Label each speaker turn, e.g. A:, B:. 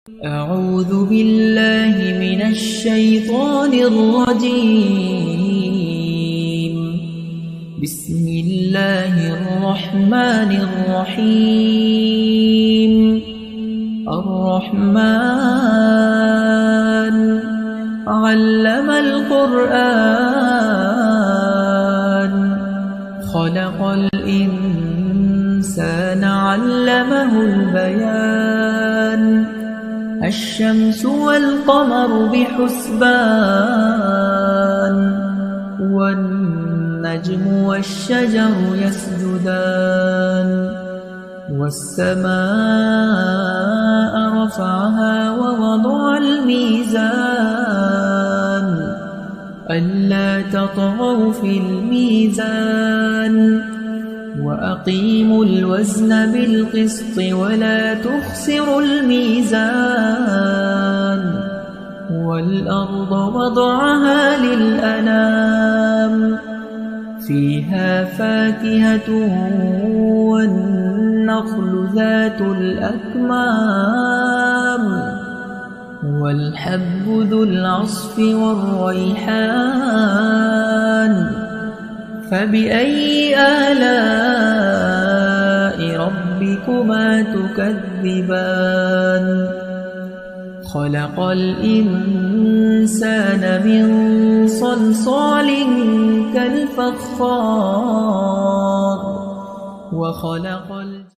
A: أعوذ بالله من الشيطان الرجيم. بسم الله الرحمن الرحيم. الرحمن علم القرآن خلق الإنسان علمه البيان. الشمس والقمر بحسبان والنجم والشجر يسجدان. والسماء رفعها ووضع الميزان ألا تطغوا في الميزان وأقيموا الوزن بالقسط ولا تخسروا الميزان. والأرض وضعها للأنام فيها فاكهة والنخل ذات الأكمام والحب ذو العصف والريحان. فبأي آلاء ربكما تكذبان؟ خلق الإنسان من صلصال كالفخار وخلق